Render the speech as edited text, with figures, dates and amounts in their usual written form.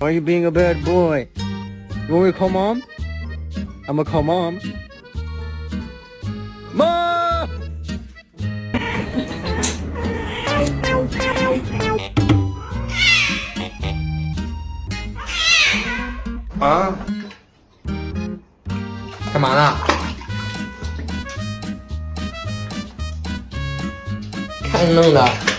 Are you being a bad boy? You want me to call mom? I'm gonna call mom. Mom!啊，干嘛呢？看你弄的。